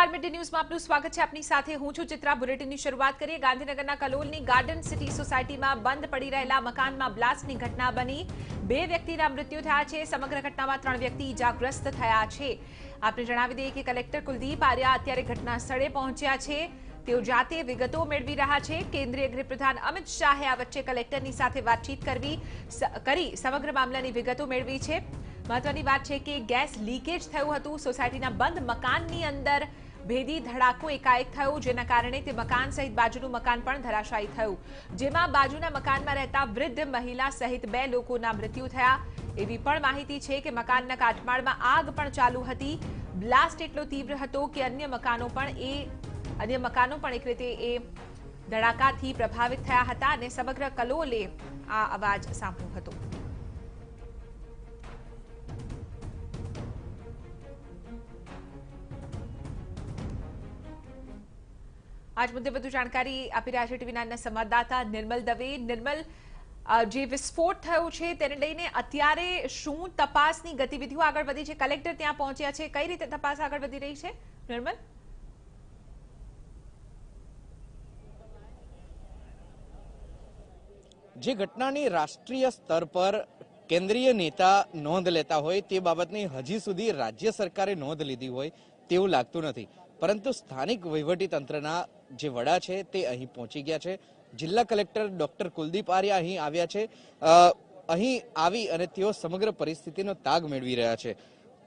નમસ્કાર, મિડ ન્યૂઝમાં આપનું સ્વાગત છે। આપની સાથે હું છું ચિત્રા। બુલેટિનની શરૂઆત કરીએ। ગાંધીનગરના કલોલની ગાર્ડન સિટી સોસાયટીમાં બંધ પડી રહેલા મકાનમાં બ્લાસ્ટની ઘટના બની। 2 વ્યક્તિના મૃત્યુ થયા છે। સમગ્ર ઘટનામાં 3 વ્યક્તિ ઇજાગ્રસ્ત થયા છે। આપને જણાવી દઈએ કે કલેક્ટર કુલદીપ આર્યા અત્યારે ઘટના સ્થળે પહોંચ્યા છે। તેઓ જાતે વિગતો મેળવી રહ્યા છે। કેન્દ્રીય ગૃહપ્રધાન અમિત શાહે આ વચ્ચે કલેક્ટરની સાથે વાતચીત કરી સમગ્ર મામલાની વિગતો મેળવી છે। महत्वनी बात है कि गैस लीकेज थयुं हतुं। सोसायटीना बंद मकाननी अंदर भेदी धड़ाको एकाएक थयो, जेना कारणे ते मकान सहित बाजुनुं मकान पण धराशायी थयुं, जेमां बाजुना मकानमां રહેતા वृद्ध महिला सहित 2 लोकोना मृत्यु थया। एवी पण माहिती छे कि मकानना काटमाळमां आग पण चालू हती। ब्लास्ट एटलो तीव्र हतो कि अन्य मकानो पण एक रीते ए धड़ाकाथी प्रभावित थया हता अने समग्र कलोले आ अवाज सांभळ्यो हतो। आज मुद्दे વધુ જાણકારી આપી રહ્યા છે ટીવી 9ના સંવાદદાતા નિર્મલ દવે। નિર્મલ, જે વિસ્ફોટ થયો છે તેને લઈને અત્યારે શું તપાસની ગતિવિધિઓ આગળ વધી છે? કલેક્ટર ત્યાં પહોંચ્યા છે, કઈ રીતે તપાસ આગળ વધી રહી છે? નિર્મલ, જે ઘટનાની રાષ્ટ્રીય સ્તર પર કેન્દ્રીય નેતા નોંધ લેતા હોય તે બાબતની હજી સુધી રાજ્ય સરકારે નોંધ લીધી હોય તેવું લાગતું નથી, પરંતુ સ્થાનિક વહીવટી તંત્રના જે વડા છે તે અહીં પહોંચી ગયા છે। જિલ્લા કલેક્ટર ડોક્ટર કુલદીપ આર્યા અહીં આવ્યા છે। અહીં આવી અને તેઓ સમગ્ર પરિસ્થિતિનો તાગ મેળવી રહ્યા છે।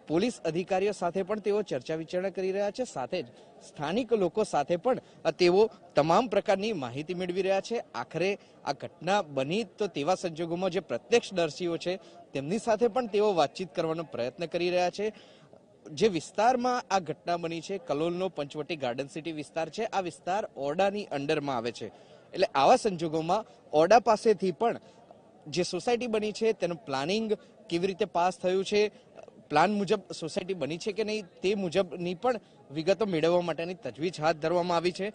પોલીસ અધિકારીઓ સાથે પણ તેઓ ચર્ચા વિચારણા કરી રહ્યા છે, સાથે જ સ્થાનિક લોકો સાથે પણ તેઓ તમામ પ્રકારની માહિતી મેળવી રહ્યા છે। આખરે આ ઘટના બની તો તેવા સંજોગોમાં જે પ્રત્યક્ષદર્શીઓ છે તેમની સાથે પણ તેઓ વાતચીત કરવાનો પ્રયત્ન કરી રહ્યા છે। જે વિસ્તારમાં આ ઘટના બની છે, કલોલનો પંચવટી ગાર્ડન સિટી વિસ્તાર છે, આ વિસ્તાર ઓરડાની અંડરમાં આવે છે। એટલે આવા સંજોગોમાં ઓરડા પાસેથી પણ જે સોસાયટી બની છે તેનું પ્લાનિંગ કેવી રીતે પાસ થયું છે, પ્લાન મુજબ સોસાયટી બની છે કે નહીં તે મુજબની પણ વિગતો મેળવવા માટેની તજવીજ હાથ ધરવામાં આવી છે।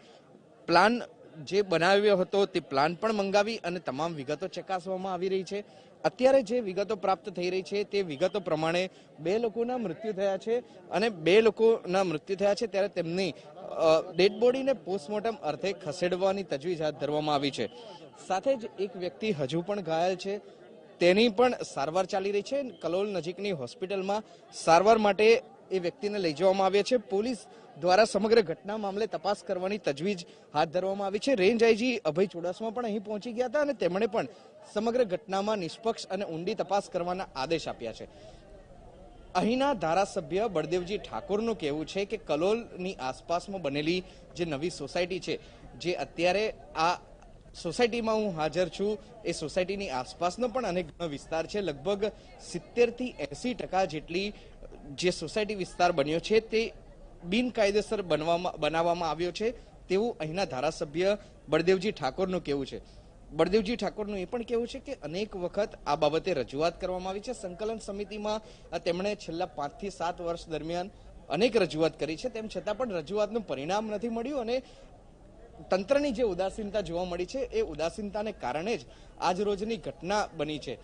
પ્લાન જે બનાવ્યો હતો તે પ્લાન પણ મંગાવી અને તમામ વિગતો ચકાસવામાં આવી રહી છે। અત્યારે જે વિગતો પ્રાપ્ત થઈ રહી છે તે વિગતો પ્રમાણે 2 લોકોના મૃત્યુ થયા છે અને 2 લોકોના મૃત્યુ થયા છે ત્યારે તેમની ડેડ બોડીને પોસ્ટમોર્ટમ અર્થે ખસેડવાની તજવીજ હાથ ધરવામાં આવી છે। સાથે જ એક વ્યક્તિ હજુ પણ ઘાયલ છે, તેની પણ સારવાર ચાલી રહી છે। કલોલ નજીકની હોસ્પિટલમાં સારવાર માટે એ વ્યક્તિને લઈ જવામાં આવ્યા છે। પોલીસ દ્વારા સમગ્ર ઘટના મામલે તપાસ કરવાની તજવીજ હાથ ધરવામાં આવી છે। રેન્જ આઈજી અભય ચુડાસમા પણ અહીં પહોંચી ગયા હતા અને તેમણે પણ સમગ્ર ઘટનામાં નિષ્પક્ષ અને ઊંડી તપાસ કરવાના આદેશ આપ્યા છે। અહીંના ધારાસભ્ય બળદેવજી ઠાકોરનું કહેવું છે કે કલોલની આસપાસમાં બનેલી જે નવી સોસાયટી છે, જે અત્યારે આ સોસાયટીમાં હું હાજર છું, એ સોસાયટીની આસપાસનો પણ અનેક વિસ્તાર છે। લગભગ 70 થી 80% જેટલી જે સોસાયટી વિસ્તાર બન્યો છે તે બિનકાયદેસર બનાવવામાં આવ્યો છે તેવું અહીંના ધારાસભ્ય બળદેવજી ઠાકોરનું કહેવું છે। બળદેવજી ઠાકોરનું એ પણ કહેવું છે કે અનેક વખત આ બાબતે રજૂઆત કરવામાં આવી છે। સંકલન સમિતિમાં તેમણે છેલ્લા 5 થી 7 વર્ષ દરમિયાન અનેક રજૂઆત કરી છે, તેમ છતાં પણ રજૂઆતનું પરિણામ નથી મળ્યું અને તંત્રની જે ઉદાસીનતા જોવા મળી છે એ ઉદાસીનતાને કારણે જ આજ રોજની ઘટના બની છે।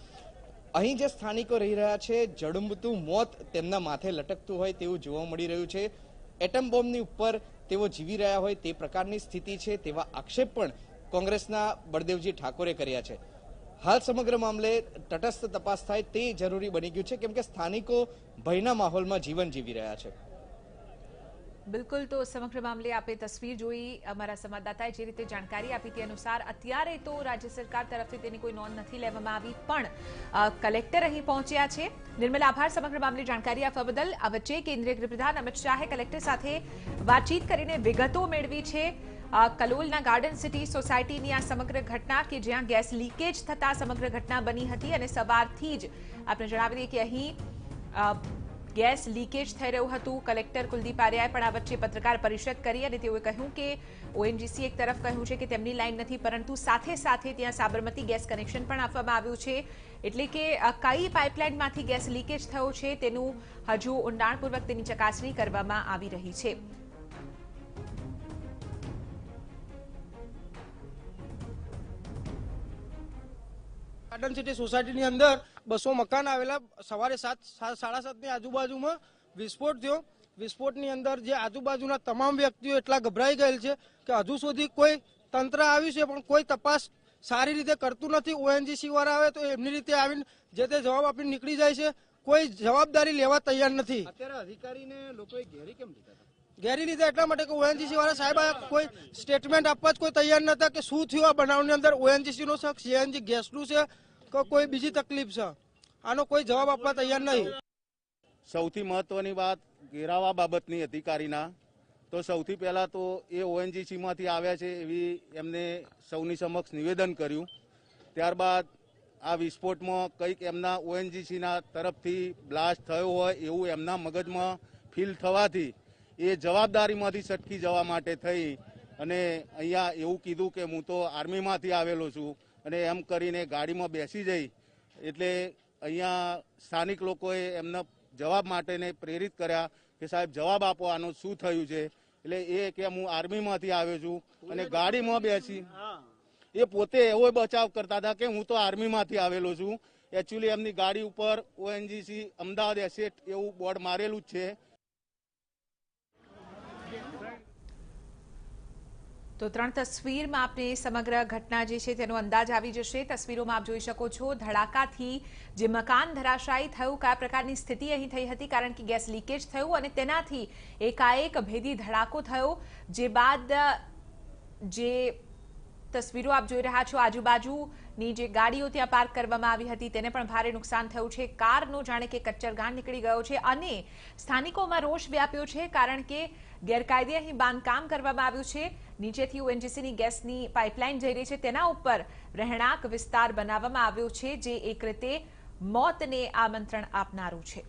અહીં જે સ્થાનિકો રહી રહ્યા છે, જડમૂતું મોત તેમના માથે લટકતું હોય તેવું જોવા મળી રહ્યું છે। એટમ બોમ્બની ઉપર તેઓ જીવી રહ્યા હોય તે પ્રકારની સ્થિતિ છે, તેવા આક્ષેપ પણ કોંગ્રેસના બળદેવજી ઠાકોરે કર્યા છે। હાલ સમગ્ર મામલે તટસ્થ તપાસ થાય તે જરૂરી બની ગયું છે, કેમ કે સ્થાનિકો ભયના માહોલમાં જીવન જીવી રહ્યા છે। બિલકુલ, તો સમગ્ર મામલે આપે તસવીર જોઈ। અમારા સંવાદદાતાએ જે રીતે જાણકારી આપી તે અનુસાર અત્યારે તો રાજ્ય સરકાર તરફથી તેની કોઈ નોંધ નથી લેવામાં આવી, પણ કલેક્ટર અહીં પહોંચ્યા છે। નિર્મલ, આભાર સમગ્ર મામલે જાણકારી આપવા બદલ। આ વચ્ચે કેન્દ્રીય ગૃહપ્રધાન અમિત શાહે કલેક્ટર સાથે વાતચીત કરીને વિગતો મેળવી છે। કલોલના ગાર્ડન સિટી સોસાયટીની આ સમગ્ર ઘટના કે જ્યાં ગેસ લીકેજ થતા સમગ્ર ઘટના બની હતી અને સવારથી જ આપણે જણાવી દઈએ કે અહીં ગેસ લીકેજ થઈ રહ્યું હતું। કલેક્ટર કુલદીપ આર્યાએ પણ આ વચ્ચે પત્રકાર પરિષદ કરી અને તેઓએ કહ્યું કે ઓએનજીસી એક તરફ કહ્યું છે કે તેમની લાઈન નથી, પરંતુ સાથે સાથે ત્યાં સાબરમતી ગેસ કનેક્શન પણ આપવામાં આવ્યું છે, એટલે કે કઈ પાઇપલાઇનમાંથી ગેસ લીકેજ થયો છે તેનું હજુ ઊંડાણપૂર્વક તેની ચકાસણી કરવામાં આવી રહી છે। ગાર્ડન સિટી સોસાયટીની અંદર 200 મકાન આવેલા। સવારે 7 સાડા 7ની આજુબાજુમાં વિસ્ફોટ થયો। વિસ્ફોટની અંદર જે આજુબાજુના તમામ વ્યક્તિઓ એટલા ગભરાઈ ગયેલ છે કે હજુ સુધી કોઈ તંત્ર આવ્યું છે પણ કોઈ તપાસ સારી રીતે કરતું નથી. ઓએનજીસી વાળા આવે તો એમની રીતે આવીને જે તે જવાબ આપીને નીકળી જાય છે. કોઈ જવાબદારી લેવા તૈયાર નથી. અત્યારે અધિકારીને લોકોએ ઘેરી કેમ લીધા? ઘેરી લીધા એટલા માટે કે ઓએનજીસી વાળા સાહેબ કોઈ સ્ટેટમેન્ટ આપવા જ કોઈ તૈયાર નતા કે શું થયું આ બનાવની અંદર, ઓએનજીસી નો છે, સીએનજી ગેસનું છે કે કોઈ બીજી તકલીફ છે. આનો કોઈ જવાબ આપવા તૈયાર નહીં. સૌથી મહત્વની વાત ઘેરાવા બાબતની અધિકારીના, તો સૌથી પહેલા તો એ ઓએનજીસી માંથી આવ્યા છે એવી એમને સૌની સમક્ષ નિવેદન કર્યું. ત્યારબાદ આ વિસ્ફોટમાં કંઈક એમના ઓએનજીસીના તરફથી બ્લાસ્ટ થયો હોય એવું એમના મગજમાં ફીલ થવાથી એ જવાબદારીમાંથી છટકી જવા માટે થઈ અને અહીંયા એવું કીધું કે હું તો આર્મીમાંથી આવેલો છું અને એમ કરીને ગાડીમાં બેસી જઈ. એટલે અહીંયા સ્થાનિક લોકોએ એમના જવાબ માટેને પ્રેરિત કર્યા કે સાહેબ જવાબ આપો, આનું શું થયું છે. એટલે એ કે હું આર્મીમાંથી આવ્યો છું અને ગાડીમાં બેસી એ પોતે એવો બચાવ કરતા હતા કે હું તો આર્મીમાંથી આવેલો છું. એકચ્યુઅલી એમની ગાડી ઉપર ઓએનજીસી અમદાવાદ એસેટ એવું બોર્ડ મારેલું જ છે. તો 3 તસવીરમાં આપને સમગ્ર ઘટના જે છે તેનો અંદાજ આવી જશે. તસવીરોમાં આપ જોઈ શકો છો ધડાકાથી જે મકાન ધરાશાયી થયું, કયા પ્રકારની સ્થિતિ અહીં થઈ હતી, કારણ કે ગેસ લીકેજ થયું અને તેનાથી એકાએક ભેદી ધડાકો થયો. જે બાદ જે તસવીરો આપ જોઈ રહ્યા છો, આજુબાજુની જે ગાડીઓ ત્યાં પાર્ક કરવામાં આવી હતી તેને પણ ભારે નુકસાન થયું છે. કારનો જાણે કે કચ્ચરગાન નીકળી ગયો છે અને સ્થાનિકોમાં રોષ વ્યાપ્યો છે, કારણ કે ગેરકાયદે અહીં બાંધકામ કરવામાં આવ્યું છે. નીચેથી ઓએનજીસીની ગેસની પાઇપલાઇન જઈ રહી છે, તેના ઉપર રહેણાંક વિસ્તાર બનાવવામાં આવ્યો છે, જે એક રીતે મોતને આમંત્રણ આપનારું છે.